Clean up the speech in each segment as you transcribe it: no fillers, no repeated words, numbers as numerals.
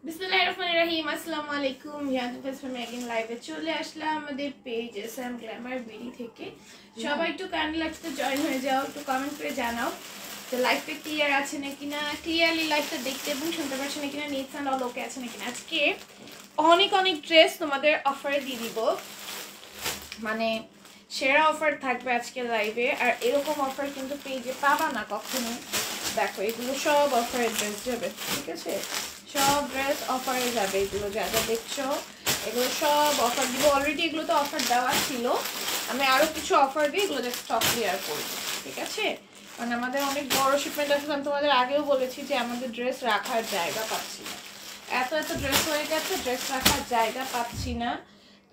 বিসমিল্লাহিররহমানিররহিম। আসসালামু আলাইকুম। ইয়াদু ফেসফার মেগিন লাইভে চলে আসলাম আমাদের পেজ এসএম গ্ল্যামার বিডি থেকে। সবাই একটু কাইন্ডলি লাইভে জয়েন হয়ে যাও, একটু কমেন্ট করে জানাও যে লাইভটা ক্লিয়ার আছে নাকি না, ক্লিয়ারলি লাইভটা দেখতে এবং শুনতে পারছো নাকি না, নেটস অ্যান্ড অল ওকে আছে নাকি না। আজকে অনেক অনেক ড্রেস তোমাদের অফারে দিয়ে দিব, মানে সেরা অফার থাকবে আজকে লাইভে। আর এরকম অফার কিন্তু পেজে পাবা না কখনো। দেখো এগুলো সব অফারের ড্রেস যাবে, ঠিক আছে? সব ড্রেস অফারে যাবে, এগুলো যা যা দেখছো এগুলো সব অফার দিব। অলরেডি এগুলো তো অফার দেওয়া ছিল, আমি আরও কিছু অফার দিই, এগুলো জাস্ট স্টক ক্লিয়ার করবো, ঠিক আছে? কারণ আমাদের অনেক বড় শিপমেন্ট আছে, আমি তোমাদের আগেও বলেছি যে আমাদের ড্রেস রাখার জায়গা পাচ্ছি না, এত এত ড্রেস হয়ে গেছে, ড্রেস রাখার জায়গা পাচ্ছি না।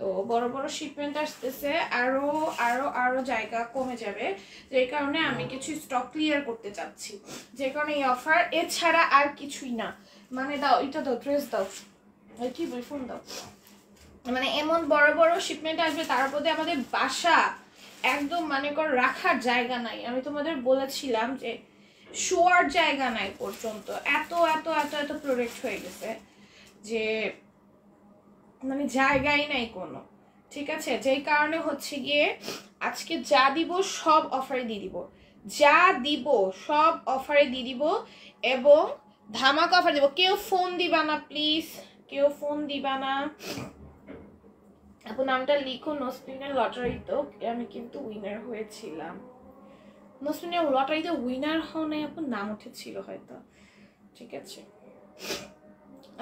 তো বড় বড় শিপমেন্ট আসতেছে, আরো আরো আরো জায়গা কমে যাবে, যে কারণে আমি কিছু স্টক ক্লিয়ার করতে চাচ্ছি, যে কারণে এই অফার, এছাড়া আর কিছুই না। মানে দাও এটা দাও, ড্রেস দাও, কি বই ফোন দাও। মানে এমন বড় বড় শিপমেন্ট আসবে, তার মধ্যে আমাদের বাসা একদম মানে কর রাখার জায়গা নাই। আমি তোমাদের বলেছিলাম যে শোয়ার জায়গা নাই পর্যন্ত, এত এত এত এত প্রোডাক্ট হয়ে গেছে যে মানে জায়গাই নাই কোনো, ঠিক আছে? যেই কারণে হচ্ছে গিয়ে আজকে যা দিব সব অফারে দিয়ে দিব, যা দিব সব অফারে দিয়ে দিব এবং ধামাকা অফার দেবো। কেউ ফোন দিবা না প্লিজ, কেউ ফোন দিবা না। আপু নামটা লিখো, নোসপিনের লটারিতে আমি কিন্তু উইনার হয়েছিলাম। নোসপিনের লটারিতে উইনার হনে আপু নাম উঠেছিল হয়তো, ঠিক আছে?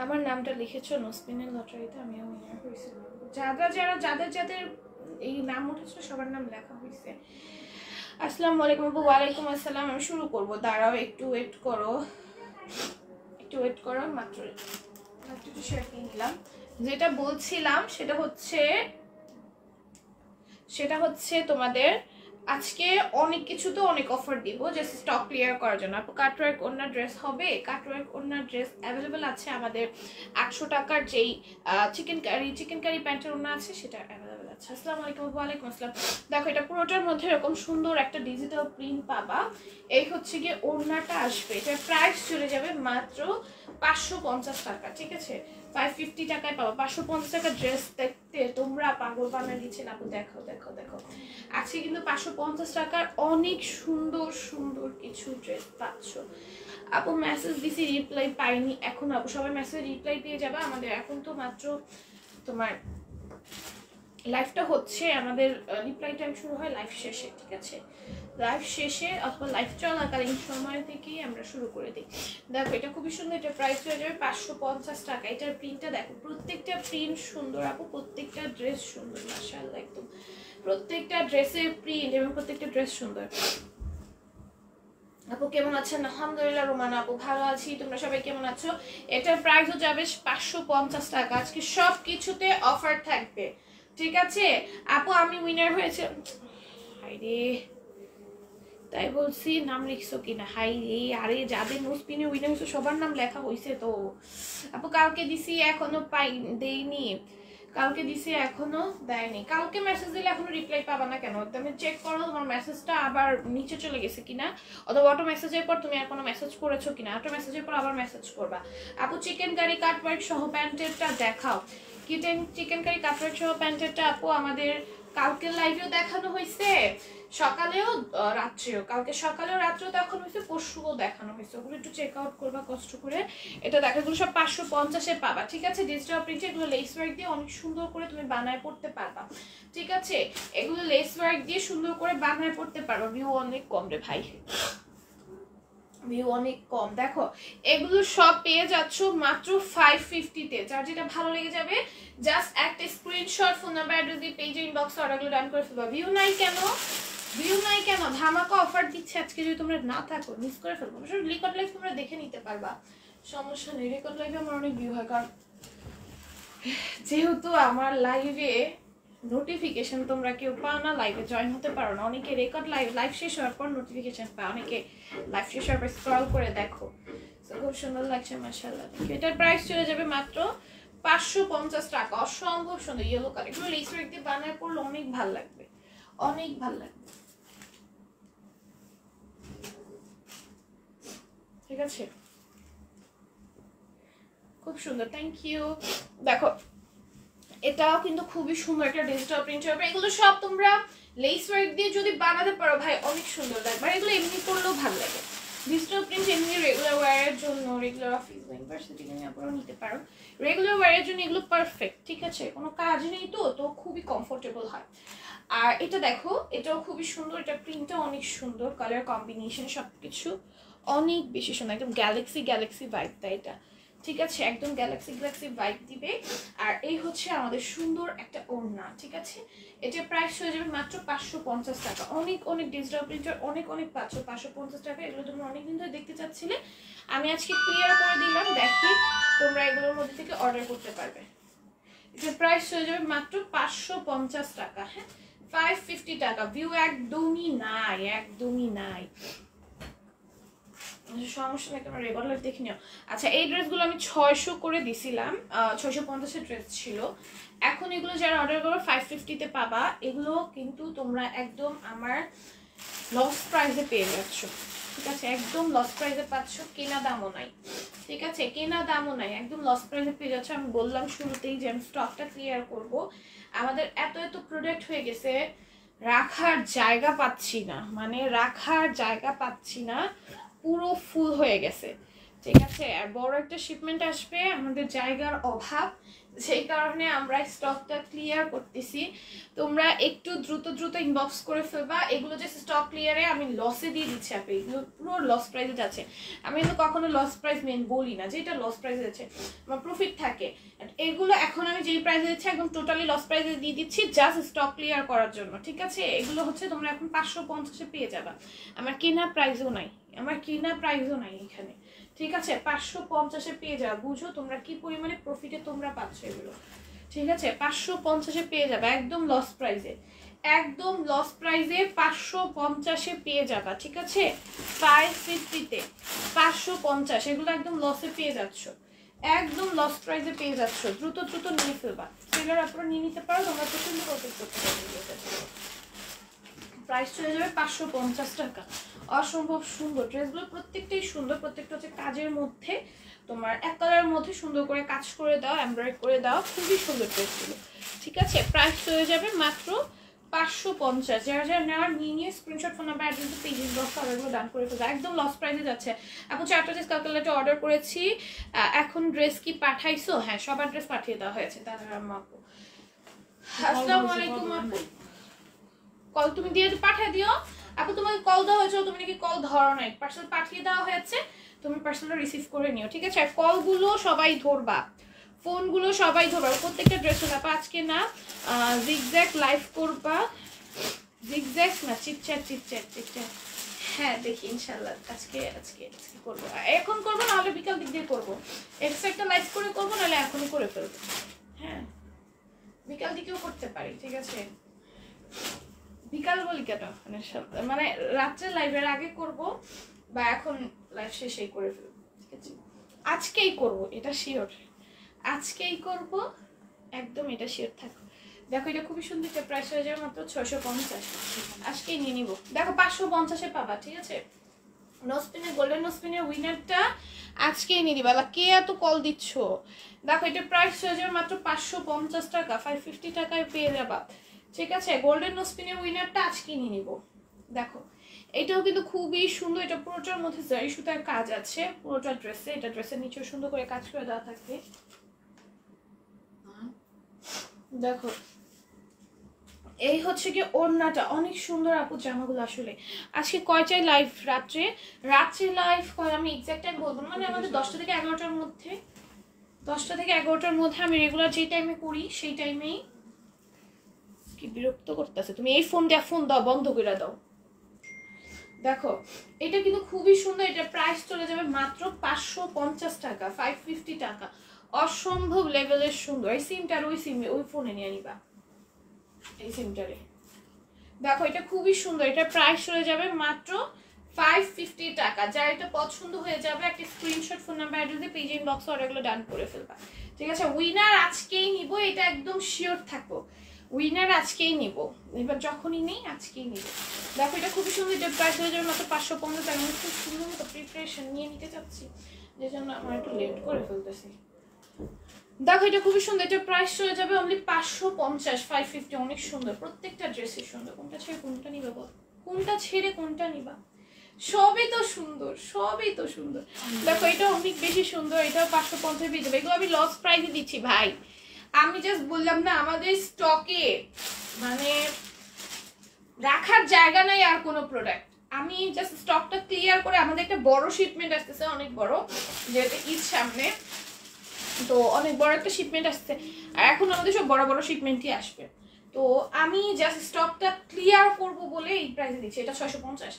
আমার নামটা লিখেছো নোসপিনের লটারিতে, আমিও উইনার হয়েছিলাম। যাদের যাদের এই নাম উঠেছিল সবার নাম লেখা হয়েছে। আসসালামু আলাইকুম আপু। ওয়ালাইকুম আসসালাম। আমি শুরু করব, দাঁড়াও একটু ওয়েট করো, একটু ওয়েট করো, মাত্র একটু শেয়ার করে নিলাম। যেটা বলছিলাম সেটা হচ্ছে তোমাদের আজকে অনেক কিছু তো অনেক অফার দিব জাস্ট স্টক ক্লিয়ার করার জন্য। আপু কাটওয়ার্ক ওড়না ড্রেস হবে? কাটওয়ার্ক ওড়না ড্রেস অ্যাভেলেবেল আছে আমাদের। 800 টাকার যেই চিকেন কারি প্যান্টের ওড়না আছে সেটা অ্যাভেলেবেল আছে। আসসালামু আলাইকুম। ওয়ালাইকুম আসসালাম। দেখো এটা পুরোটার মধ্যে এরকম সুন্দর একটা ডিজিটাল প্রিন্ট পাবা। এই হচ্ছে গিয়ে ওড়নাটা আসবে, এটার প্রাইস চলে যাবে মাত্র 550 টাকা, ঠিক আছে? 550 টাকায় পাবো 550 টাকা ড্রেস। দেখতে তোমরা পাগল বানিয়ে দিচ্ছেন আপু। দেখো দেখো দেখো, আজকে কিন্তু 550 টাকার অনেক সুন্দর সুন্দর কিছু ড্রেস পাচ্ছ। আপু মেসেজ দিছি, রিপ্লাই পাইনি এখন। আপু সবাই মেসেজ রিপ্লাই পেয়ে যাবে। আমাদের এখন তো মাত্র তোমার লাইভটা হচ্ছে, আমাদের রিপ্লাই টাইম শুরু হয় লাইভ শেষে, ঠিক আছে? লাইভ শেষে অথবা লাইভ চলাকালীন সময় থেকেই আমরা শুরু করে দিই। দেখো এটা খুবই সুন্দর, এটা প্রাইস হয়ে যাবে 550 টাকা। এটার প্রিন্টটা দেখো, প্রত্যেকটা প্রিন্ট সুন্দর আপু, প্রত্যেকটা ড্রেস সুন্দর, মাশাআল্লাহ একদম প্রত্যেকটা ড্রেসের প্রিন্ট এবং প্রত্যেকটা ড্রেস সুন্দর। আপু কেমন আছেন? আলহামদুলিল্লাহ রুমানা আপু ভালো আছি, তোমরা সবাই কেমন আছো? এটার প্রাইসও যাবে 550 টাকা। আজকে সব কিছুতে অফার থাকবে, ঠিক আছে? আপু আমি উইনার হয়েছে, হাই রে, তাই বলছি নাম লিখছো কিনা? হাই রে, আরে যাদের নোসপিনে উইনার হয়েছে সবার নাম লেখা হয়েছে তো। আপু কালকে দিছি এখনো দেইনি, কালকে দিছি এখনো দেয়নি। কালকে মেসেজ দিলে এখনো রিপ্লাই পাবা না কেন? তুমি চেক করো তোমার মেসেজটা আবার নিচে চলে গেছে কিনা, অথবা অটো মেসেজের পর তুমি আর কোনো মেসেজ করেছো কিনা। অটো মেসেজের পর আবার মেসেজ করবা। আপু চিকেন কারি কাটওয়ার্ক সহ প্যান্টেরটা দেখাও। চিকেন কারি কাটওয়ার্ক সহ প্যান্টেরটা আপু আমাদের কালকে লাইভেও দেখানো হয়েছে, সকালেও রাত্রেও, কালকে সকালেও রাত্রেও দেখানো হয়েছে, পরশুও দেখানো হয়েছে। ওগুলো একটু চেক আউট করবা কষ্ট করে। এটা দেখো এগুলো সব 550-এ পাবা, ঠিক আছে? ডিজিটাল প্রিন্টে এগুলো লেস ওয়ার্ক দিয়ে অনেক সুন্দর করে তুমি বানায় পড়তে পারবা, ঠিক আছে? এগুলো লেস ওয়ার্ক দিয়ে সুন্দর করে বানায় পড়তে পারবা। ভিউ অনেক কম রে ভাই, ভিউ অনেক কম। দেখো এগুলো সব পেয়ে যাচ্ছ মাত্র 550-তে। যার যেটা ভালো লেগে যাবে জাস্ট একটা স্ক্রিনশট, ফোন নাম্বার, অ্যাড্রেস দিয়ে পেজে ইনবক্সে অর্ডারগুলো ডান করে ফেলবা। ভিউ নাই কেন? ভিউ নাই কেন? ধামাকা অফার দিচ্ছে আজকে, যদি তোমরা না থাকো মিস করে ফেলবো। রেকর্ড লাইভ তোমরা দেখে নিতে পারবা, সমস্যা নেই। রেকর্ড লাইভে আমার অনেক ভিউ হয়, কারণ যেহেতু আমার লাইভে নোটিফিকেশন তোমরা কেউ পাও না, লাইভে জয়েন হতে পারো না। অনেকে রেকর্ড লাইভ শেষ হওয়ার পর নোটিফিকেশন পায়, অনেকে লাইভ শেষ হওয়ার পর স্ক্রল করে দেখো। খুব সুন্দর লাগছে মাশাআল্লাহ। এটার প্রাইস চলে যাবে মাত্র 550 টাকা। অসম্ভব সুন্দর ইয়েলো কালার, এগুলো লেস ওয়ার্ক দিয়ে বানায় পড়লে অনেক ভালো লাগবে, অনেক ভালো লাগবে, ঠিক আছে? খুব সুন্দর, থ্যাংক ইউ। দেখো এটাও কিন্তু খুবই সুন্দর একটা ডিজিটাল প্রিন্ট হবে। এগুলো সব তোমরা লেস ওয়ার্ক দিয়ে যদি বানাতে পারো ভাই অনেক সুন্দর লাগবে। আর এগুলো এমনি করলেও ভালো লাগে। ডিজিটাল প্রিন্ট এমনি রেগুলার ওয়্যারের জন্য, রেগুলার অফিস বা ইউনিভার্সিটি নিয়ে আপনারা নিতে পারো। রেগুলার ওয়্যারের জন্য এগুলো পারফেক্ট, ঠিক আছে, কোনো কাজ নেই তো খুবই কমফোর্টেবল হয়। আর এটা দেখো, এটাও খুবই সুন্দর, এটা প্রিন্টটা অনেক সুন্দর, কালার কম্বিনেশন সবকিছু অনেক বেশি সুন্দর, একদম গ্যালাক্সি ভাইব দেয় এটা, ঠিক আছে, একদম গ্যালাক্সি ভাইব দিবে। আর এই হচ্ছে আমাদের সুন্দর একটা ওড়না, ঠিক আছে। এটা প্রাইস হয়ে যাবে মাত্র 550 টাকা। অনেক ডিজিটাল প্রিন্টার অনেক পাচ্ছ 550 টাকা। এগুলো তোমরা অনেকদিন ধরে দেখতে চাচ্ছিলে, আমি আজকে ক্লিয়ার করে দিলাম। দেখি তোমরা এগুলোর মধ্যে থেকে অর্ডার করতে পারবে। এটার প্রাইস হয়ে যাবে মাত্র 550 টাকা। হ্যাঁ, 550 টাকা। ভিউ একদমই নাই। সমস্যা নেই, তোমরা রেগুলার দেখে নিও। আচ্ছা, এই ড্রেসগুলো আমি 600 করে দিছিলাম, 650 এর ড্রেস ছিল। এখন এগুলো যারা অর্ডার করো 550-তে পাবা। এগুলো কিন্তু তোমরা একদম আমার লস প্রাইসে পেয়ে যাচ্ছ, ঠিক আছে, একদম লস প্রাইসে পাচ্ছ, কেনা দামও নাই, ঠিক আছে, একদম লস প্রাইসে পেয়ে যাচ্ছ। আমি বললাম শুরুতেই যে আমি স্টকটা ক্লিয়ার করব। আমাদের এত প্রোডাক্ট হয়ে গেছে, রাখার জায়গা পাচ্ছি না, পুরো ফুল হয়ে গেছে, ঠিক আছে। আর বড় একটা শিপমেন্ট আসবে, আমাদের জায়গার অভাব, সেই কারণে আমরা স্টকটা ক্লিয়ার করতেছি। তোমরা একটু দ্রুত ইনবক্স করে ফেলবা। এগুলো যে স্টক ক্লিয়ারে আমি লসে দিয়ে দিচ্ছি, আপনি এগুলো পুরো লস প্রাইসে যাচ্ছে। আমি কিন্তু কখনো লস প্রাইস বলি না যে এটা লস প্রাইসে যাচ্ছে, আমার প্রফিট থাকে। এগুলো এখন আমি যেই প্রাইসে দিচ্ছি একদম টোটালি লস প্রাইসে দিয়ে দিচ্ছি, জাস্ট স্টক ক্লিয়ার করার জন্য, ঠিক আছে। এগুলো হচ্ছে তোমরা এখন 550-এ পেয়ে যাবা। আমার কেনা প্রাইসও নাই এখানে, ঠিক আছে। 550-এ পেয়ে যাবে, বুঝো তোমরা কি পরিমাণে প্রফিটে তোমরা পাচ্ছ এগুলো, ঠিক আছে। 550-এ পেয়ে যাবে, একদম লস প্রাইসে 550-এ পেয়ে যাবা, ঠিক আছে। 550-তে 550, এগুলো একদম লসে পেয়ে যাচ্ছ, একদম লস প্রাইসে পেয়ে যাচ্ছ। দ্রুত নিয়ে ফেলবা, সেলার আপনারা নিয়ে নিতে পারো, তোমরা পছন্দ করতে পারো। প্রাইস চলে যাবে 550 টাকা। অসম্ভব সুন্দর ড্রেসগুলো, প্রত্যেকটাই সুন্দর, প্রত্যেকটা হচ্ছে কাজের মধ্যে, তোমার এক কালারের মধ্যে সুন্দর করে কাজ করে দাও, এমব্রয়ডারি করে দাও, খুবই সুন্দর ড্রেসগুলো, ঠিক আছে। প্রাইস চলে যাবে মাত্র 550। যারা নেওয়ার নিয়ে screenshot, phone number, address, page box অর্ডারগুলো ডান করে ফেলবে, একদম লস প্রাইসে যাচ্ছে। এখন 4টা ড্রেস কালকে অর্ডার করেছি। এখন ড্রেস কি পাঠাইছো? হ্যাঁ, সবার ড্রেস পাঠিয়ে দেওয়া হয়েছে। দাদা আপু, আসসালামু আলাইকুম আপু, কল তুমি দিয়ে পাঠিয়ে দিও। আপু তোমাকে কল দেওয়া হয়েছে, তুমি নাকি কল ধরো নাই, পার্সেল পাঠিয়ে দেওয়া হয়েছে, তুমি পার্সেলটা রিসিভ করে নিও, ঠিক আছে। আর কলগুলো সবাই ধরবা, ফোনগুলো সবাই ধরবা, প্রত্যেকটা ড্রেস আপা আজকে না জিগজ্যাগ লাইভ করবা, জিগজ্যাগ না চিটচ্যাট। হ্যাঁ দেখি ইনশাআল্লাহ আজকে করবো, এখন করবো না হলে বিকাল দিক দিয়ে করবো, এক্সট্রা একটা লাইভ করে করবো, নাহলে এখনই করে ফেলবো। হ্যাঁ, বিকাল দিকেও করতে পারি, ঠিক আছে। বিকাল বলি কেন, মানে রাত্রে লাইভের আগে করব, বা এখন লাইভ শেষেই করে ফেলবো, ঠিক আছে। আজকেই করব, এটা শিওর, আজকেই করব, একদম এটা শিওর থাকো। দেখো এটা খুবই সুন্দর, এটা প্রাইস হয়ে যাবে মাত্র 650, আজকেই নিয়ে নিব। দেখো 550-এ পাবা, ঠিক আছে। নোসপিনের গোল্ডেন নোসপিনের উইনারটা আজকেই নিয়ে দিবা। কে এত কল দিচ্ছ? দেখো এটা প্রাইস হয়ে যাবে মাত্র 550 টাকা, 550 টাকায় পেয়ে যাবা, ঠিক আছে। গোল্ডেন নোসপিনের উইনারটা আজকে নিয়ে নিব। দেখো এটাও কিন্তু খুবই সুন্দর, এটা পুরোটার মধ্যে জারি সুতার কাজ আছে, পুরোটা ড্রেসে, এটা ড্রেসের নিচেও সুন্দর করে কাজ করে দেওয়া থাকবে। দেখো এই হচ্ছে কি ওড়নাটা, অনেক সুন্দর আপু জামাগুলো। আসলে আজকে কয়টায় লাইভ? রাত্রে লাইভ আমি এক্সাক্ট টাইম বলবো, মানে আমাদের 10টা থেকে 11টার মধ্যে, 10টা থেকে 11টার মধ্যে আমি রেগুলার যে টাইমে করি সেই টাইমেই। কি বিরক্ত করতেছে তুমি, এই ফোন দাও, বন্ধ করে দাও। দেখো এটা কিন্তু খুবই সুন্দর, এটা প্রাইস চলে যাবে মাত্র 550 টাকা, 550 টাকা। অসম্ভব লেভেলের সুন্দর। এই সিমটার ওই ফোনে নিয়ে নিবা, এই সিমটারে। দেখো এটা খুবই সুন্দর, এটা প্রাইস চলে যাবে মাত্র 550 টাকা। যার এটা পছন্দ হয়ে যাবে একটা স্ক্রিনশট, ফোন নাম্বার, অ্যাড্রেসে পেজ ইনবক্স অর্ডারগুলো ডান করে ফেলবা, ঠিক আছে। উইনার আজকেই নিব, এটা একদম শিওর থাকো, উইনার আজকেই নিব, এবার যখনই নেই আজকেই নিব। দেখো এটা খুবই সুন্দর, এটা প্রাইস হয়ে যাবে মাত্র 550 টাকা। আমি খুব সুন্দর মতো প্রিপারেশন নিয়ে নিতে চাচ্ছি, যে জন্য আমার একটু লেট করে ফেলতেছি। দেখো এটা খুবই সুন্দর, এটা প্রাইস চলে যাবে অনলি 550, 550, অনেক সুন্দর, প্রত্যেকটা ড্রেসই সুন্দর। কোনটা ছেড়ে কোনটা নিবা বল, কোনটা ছেড়ে কোনটা নিবা? সবই তো সুন্দর, সবই তো সুন্দর। দেখো এটা অনেক বেশি সুন্দর, এটা 550 পেয়ে যাবে। এগুলো আমি লস প্রাইসে দিচ্ছি ভাই, আমি জাস্ট বললাম না আমাদের স্টকে মানে রাখার জায়গা নাই আর কোনো প্রোডাক্ট। আমি জাস্ট স্টকটা ক্লিয়ার করে, আমাদের একটা বড় শিপমেন্ট আসতেছে, অনেক বড়, যেহেতু ঈদ সামনে, তো অনেক বড় একটা শিপমেন্ট আসছে, আর এখন আমাদের সব বড় বড় শিপমেন্টই আসবে। তো আমি জাস্ট স্টকটা ক্লিয়ার করব বলে এই প্রাইসে দিচ্ছি। এটা 650।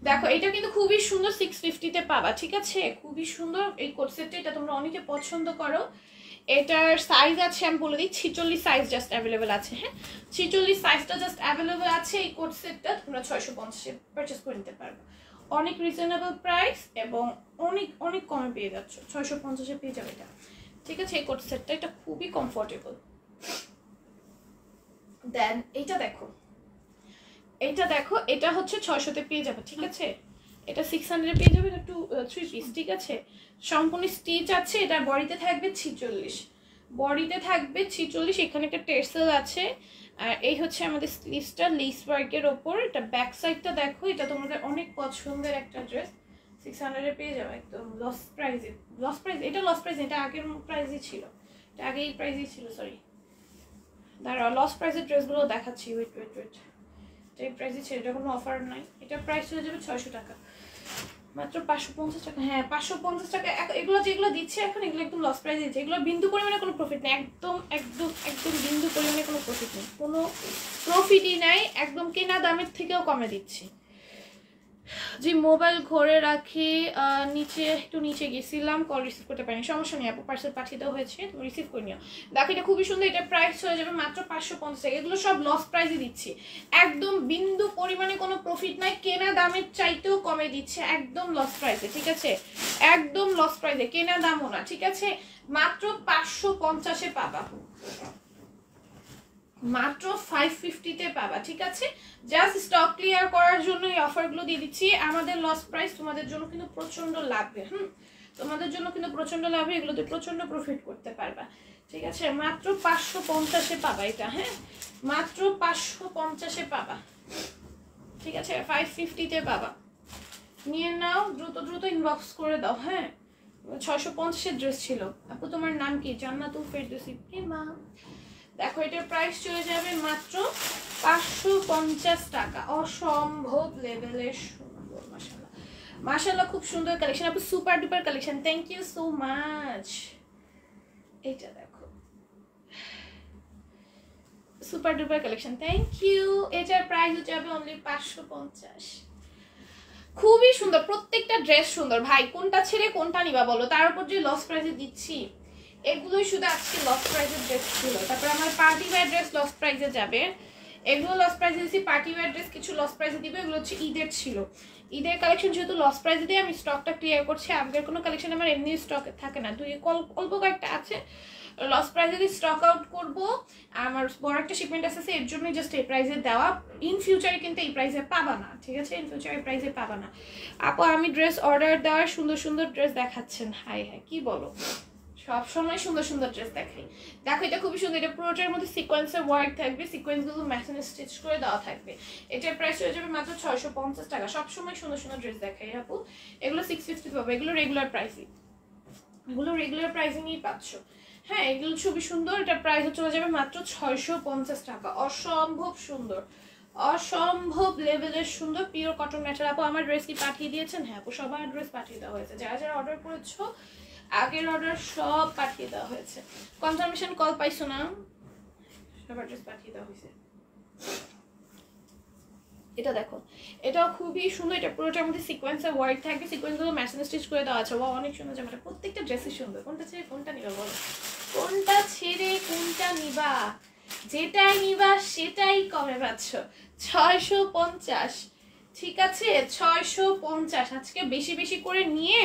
দেখো এটা কিন্তু খুবই সুন্দর, 650-তে পাবা, ঠিক আছে? খুবই সুন্দর এই কোট সেটটা, এটা তোমরা অনেকে পছন্দ করো। এটার সাইজ আছে আমি বলে দিই, 46 সাইজ জাস্ট অ্যাভেলেবেল আছে। হ্যাঁ, 46 সাইজটা জাস্ট অ্যাভেলেবেল আছে। এই কোট সেটটা তোমরা 650-এ পারচেস করে নিতে পারবে। অনেক রিজনেবল প্রাইস এবং অনেক অনেক কমে পেয়ে যাচ্ছ, 650-এ পেয়ে যাবে এটা, ঠিক আছে? এই কোট সেটটা এটা খুবই কমফোর্টেবল। দেন এইটা দেখো, এইটা দেখো, এটা হচ্ছে 600-তে পেয়ে যাবে, ঠিক আছে? এটা 600-এ পেয়ে যাবে, এটা 3 পিস, ঠিক আছে? সম্পূর্ণ স্টিচ আছে, এটা বডিতে থাকবে 46, বডিতে থাকবে 46, এখানে একটা টেসেল আছে। আর এই হচ্ছে আমাদের স্লিভসটা লেস ওয়ার্কের ওপর। এটা ব্যাক সাইডটা দেখো, এটা তোমাদের অনেক পছন্দের একটা ড্রেস, 600-এ পেয়ে যাবে একদম লস প্রাইসে। লস প্রাইস, এটা লস প্রাইস, এটা আগের প্রাইসই ছিল, এটা আগে এই প্রাইসই ছিল, সরি দাঁড়াও, লস প্রাইসের ড্রেসগুলো দেখাচ্ছি, ওয়েট ওয়েট ওয়েট, এই প্রাইসে ছিল, এটা কোনো অফার নাই, এটা প্রাইস হয়ে যাবে 600 টাকা, মাত্র 550 টাকা। হ্যাঁ 550 টাকা। এগুলো যেগুলো দিচ্ছে এখন, এগুলো একদম লস প্রাইস দিচ্ছে, এগুলো বিন্দু পরিমাণে কোনো প্রফিট নেই, একদম একদম একদম বিন্দু পরিমাণে কোনো প্রফিট নেই, কোনো প্রফিটই নাই, একদম কেনা দামের থেকেও কমে দিচ্ছি। যে মোবাইল ঘরে রাখি, নিচে একটু নিচে গেছিলাম, কল রিসিভ করতে পারিনি, সমস্যা নেই আপু, পার্সেল পাঠিয়ে দেওয়া হয়েছে, তুমি রিসিভ করে নিও। দেখো এটা খুবই সুন্দর, এটা প্রাইস হয়ে যাবে মাত্র 550 টাকা। এগুলো সব লস প্রাইসে দিচ্ছি, একদম বিন্দু পরিমাণে কোনো প্রফিট নাই, কেনা দামের চাইতেও কমে দিচ্ছে, একদম লস প্রাইসে, ঠিক আছে? একদম লস প্রাইসে, কেনা দামও না, ঠিক আছে? মাত্র 550-এ পাবা, মাত্র 550-তে পাবা, ঠিক আছে? জাস্ট স্টক ক্লিয়ার করার জন্য এই অফারগুলো দিয়ে দিচ্ছি। আমাদের লস প্রাইস, তোমাদের জন্য কিন্তু প্রচন্ড লাভে, তোমাদের জন্য কিন্তু প্রচন্ড লাভে, এগুলোতে প্রচন্ড প্রফিট করতে পারবা, ঠিক আছে? মাত্র 550-এ পাবা এটা, হ্যাঁ মাত্র 550-এ পাবা, ঠিক আছে? 550-তে পাবা, নিয়ে নাও, দ্রুত দ্রুত ইনবক্স করে দাও। হ্যাঁ 650-এর ড্রেস ছিল আপু, তোমার নাম কি? জান্নাতুল ফেরদৌসী প্রেমা। দেখো এটার প্রাইস চলে যাবে মাত্র 550 টাকা, অসম্ভব লেভেলের সুন্দর, মাশাআল্লাহ মাশাআল্লাহ, খুব সুন্দর কালেকশন আপু, super duper collection, thank you so much. এটা দেখো super duper collection, thank you. এটার প্রাইস যাবে অনলি 550, খুবই সুন্দর, প্রত্যেকটা ড্রেস সুন্দর ভাই, কোনটা ছেড়ে কোনটা নিবা বলো? তার উপর যে লস প্রাইসে দিচ্ছি, এগুলোই শুধু আজকে লস প্রাইসের ড্রেস ছিল। তারপরে আমার পার্টি ওয়্যার ড্রেস লস প্রাইসে যাবে, এগুলো লস প্রাইসে দিচ্ছি। পার্টি ওয়্যার ড্রেস কিছু লস প্রাইসে দিবে, এগুলো হচ্ছে ঈদের ছিল, ঈদের কালেকশন, যেহেতু লস প্রাইসে দিয়ে আমি স্টকটা ক্লিয়ার করছি। আগের কোনো কালেকশন আমার এমনি স্টকে থাকে না, অল্প কয়েকটা আছে, লস প্রাইসে দিয়ে স্টক আউট করবো। আমার বড় একটা শিপমেন্ট আসছে, এর জন্যই জাস্ট এই প্রাইসে দেওয়া, ইন ফিউচারে কিন্তু এই প্রাইসে পাবা না, ঠিক আছে? ইন ফিউচারে এই প্রাইসে পাবা না। আপু আমি ড্রেস অর্ডার দেওয়ার, সুন্দর সুন্দর ড্রেস দেখাচ্ছেন, হাই হাই কি বলো, সব সময় সুন্দর সুন্দর ড্রেস দেখাই। দেখো এটা খুবই সুন্দর, এটা পুরোটার মধ্যে সিকোয়েন্সের ওয়ার্ক থাকবে, সিকোয়েন্সগুলো মেশিনে স্টিচ করে দেওয়া থাকবে। এটার প্রাইস হয়ে যাবে মাত্র 650 টাকা। সব সময় সুন্দর সুন্দর ড্রেস দেখাই আপু, এগুলো 650 পাবো, এগুলো রেগুলার প্রাইসিং, এগুলো রেগুলার প্রাইসিংই পাচ্ছ। হ্যাঁ এগুলো খুবই সুন্দর, এটার প্রাইস চলে যাবে মাত্র 650 টাকা, অসম্ভব সুন্দর, অসম্ভব লেভেলের সুন্দর, পিওর কটন ম্যাটেরিয়াল। আপু আমার ড্রেস কি পাঠিয়ে দিয়েছেন? হ্যাঁ আপু সবার ড্রেস পাঠিয়ে দেওয়া হয়েছে, যারা যারা অর্ডার করেছো আগের অর্ডার সব পাঠিয়ে দেওয়া হয়েছে। কনফার্মেশন কল পাইছো না? সবার ড্রেস পাঠিয়ে দেওয়া হয়েছে। এটা দেখো এটাও খুবই সুন্দর, এটা পুরোটার মধ্যে সিকোয়েন্সের ওয়ার্ক থাকবে, সিকোয়েন্সগুলো মেশিনে স্টিচ করে দেওয়া আছে। অনেক সুন্দর জামাটা, প্রত্যেকটা ড্রেসই সুন্দর। কোনটা ছেড়ে কোনটা নিবা বলো? কোনটা ছেড়ে কোনটা নিবা? যেটাই নিবা সেটাই কমে পাচ্ছ, 650, ঠিক আছে? 650। আজকে বেশি বেশি করে নিয়ে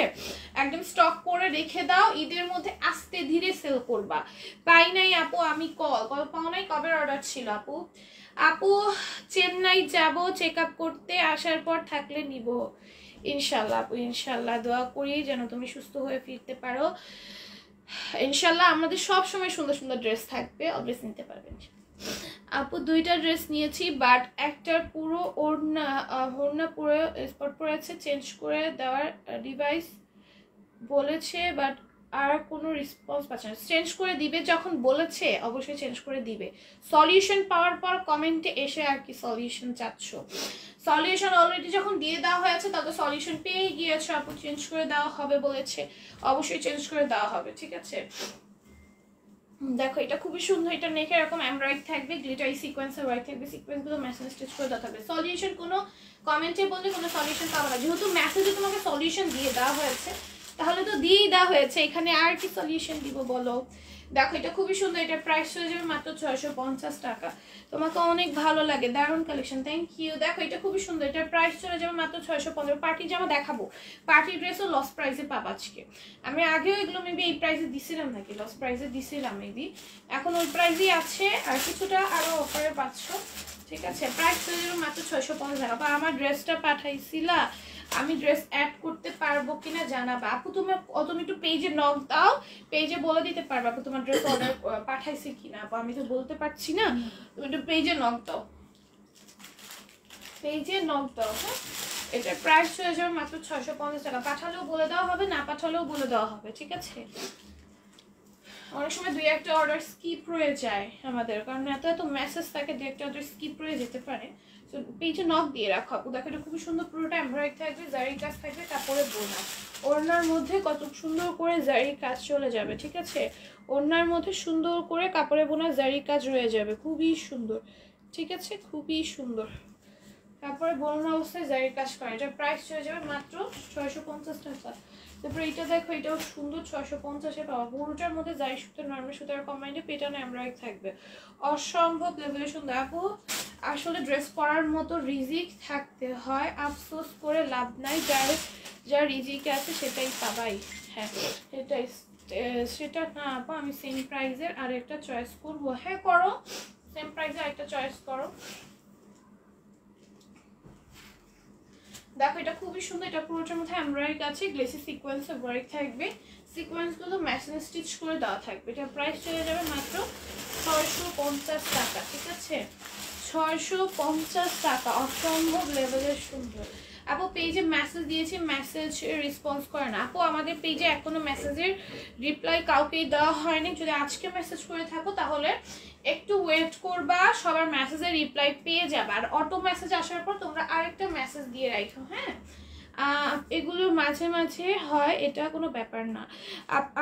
একদম স্টক করে রেখে দাও, ঈদের মধ্যে আস্তে ধীরে সেল করবা। পাই নাই আপু আমি, কল পাও নাই? কবে অর্ডার ছিল আপু? আপু চেন্নাই যাব চেক আপ করতে, আসার পর থাকলে নিব ইনশাল্লাহ। আপু ইনশাল্লাহ, দোয়া করি যেন তুমি সুস্থ হয়ে ফিরতে পারো। ইনশাল্লাহ আমাদের সব সময় সুন্দর সুন্দর ড্রেস থাকবে, অলওয়েজ নিতে পারবেন। আপু দুইটা ড্রেস নিয়েছি, বাট একটার পুরো ওড়না পুরো স্পট পড়েছে, চেঞ্জ করে দেওয়ার ডিভাইস বলেছে, বাট আর কোনো রেসপন্স পাচ্ছে না। চেঞ্জ করে দিবে যখন বলেছে অবশ্যই চেঞ্জ করে দিবে। সলিউশন পাওয়ার পর কমেন্টে এসে আর কি সলিউশন চাচ্ছ, সলিউশন অলরেডি যখন দিয়ে দেওয়া হয়েছে তখন সলিউশন পেয়ে গিয়েছে আপু, চেঞ্জ করে দেওয়া হবে বলেছে, অবশ্যই চেঞ্জ করে দেওয়া হবে, ঠিক আছে। দেখো এটা খুবই সুন্দর, এটা নেকে এরকম এমব্রয়েড থাকবে, গ্লিটারি সিকোয়েন্সের ওয়ার্ক থাকবে, সিকোয়েন্সগুলো মেসেজ স্টিচ করে দেওয়া থাকবে। সলিউশন কোনো কমেন্টে বললে কোনো সলিউশন পাবো না, যেহেতু মেসেজে তোমাকে সলিউশন দিয়ে দেওয়া হয়েছে তাহলে তো দিয়েই দেওয়া হয়েছে, এখানে আর কি সলিউশন দিব বলো। দেখো এটা খুবই সুন্দর, এটার প্রাইস হয়ে যাবে মাত্র 650 টাকা। তোমাকে অনেক ভালো লাগে, দারুণ কালেকশন, থ্যাংক ইউ। দেখো এটা খুবই সুন্দর, এটার প্রাইস চলে যাবে মাত্র 615। পার্টি জামা দেখাবো, পার্টি ড্রেসও লস প্রাইসে পাবো আজকে। আমি আগেও এগুলো মেবি এই প্রাইসে দিছিলাম নাকি, লস প্রাইসে দিছিলাম মেবি, এখন ওই প্রাইসই আছে, আর কিছুটা আরও অফারে পাচ্ছ, ঠিক আছে। প্রাইস চলে যাবে মাত্র 650 টাকা। বা আমার ড্রেসটা পাঠাইছিলা, আমি ড্রেস অ্যাড করতে পারবো কিনা জানাবা আপু। তুমি একটু পেজে নক দাও, পেজে বলে দিতে পারবা আপু তোমার ড্রেস অর্ডার পাঠাইছে কিনা আপু, আমি তো বলতে পারছি না, তুমি একটু পেজে নক দাও, পেজে নক দাও। হ্যাঁ, এটার প্রাইস হয়ে যাবে মাত্র 650 টাকা। পাঠালেও বলে দেওয়া হবে, না পাঠালেও বলে দেওয়া হবে, ঠিক আছে। অনেক সময় দুই একটা অর্ডার স্কিপ রয়ে যায় আমাদের, কারণ এত এত মেসেজ থাকে, দুই একটা অর্ডার স্কিপ রয়ে যেতে পারে। তো পেজে নক দিয়ে রাখো আপু। দেখো এটা খুবই সুন্দর, পুরোটা এমব্রয়েড থাকবে, জারি কাজ থাকবে, কাপড়ে বোনা, ওড়নার মধ্যে কত সুন্দর করে জারি কাজ চলে যাবে, ঠিক আছে। ওড়নার মধ্যে সুন্দর করে কাপড়ে বোনা জারি কাজ রয়ে যাবে, খুবই সুন্দর, ঠিক আছে, খুবই সুন্দর। তারপরে বোনা অবস্থায় জারি কাজ করে, এটার প্রাইস হয়ে যাবে মাত্র 650 টাকা। তারপরে এটা দেখো, এটাও সুন্দর, 650-এ পাওয়া, পুরোটার মধ্যে জারি সুতো নরমাল সুতার কম্বাইন্ডে পেটানো এমব্রয়েড থাকবে, অসম্ভব লেভেলে সুন্দর আপু। আসলে ড্রেস পরার মতো রিজিক থাকতে হয়, আফসোস করে লাভ নাই, যার রিজিকে আছে সেটাই পাবাই। হ্যাঁ এটাই, সেটা না আপু, আমি সেম প্রাইজের আর একটা চয়েস করবো। হ্যাঁ করো, সেম প্রাইজে একটা চয়েস করো। দেখো এটা খুবই সুন্দর, এটা পুরোটার মধ্যে এমব্রয়েড আছে, গ্লেসি সিকোয়েন্সের ওয়ার্ক থাকবে, সিকোয়েন্সগুলো মেশিন স্টিচ করে দেওয়া থাকবে। এটা প্রাইস চলে যাবে মাত্র 650 টাকা, ঠিক আছে, 650 টাকা, অসম্ভব লেভেলের সুন্দর। আপু পেজে মেসেজ দিয়েছি, মেসেজ রেসপন্স করে না আপু, আমাদের পেজে এখনো মেসেজের রিপ্লাই কাউকেই দেওয়া হয়নি। যদি আজকে মেসেজ করে থাকো তাহলে একটু ওয়েট করবা, সবার মেসেজের রিপ্লাই পেয়ে যাবে, আর অটো মেসেজ আসার পর তোমরা আরেকটা মেসেজ দিয়ে রাখো। হ্যাঁ এগুলো মাঝে মাঝে হয়, এটা কোনো ব্যাপার না।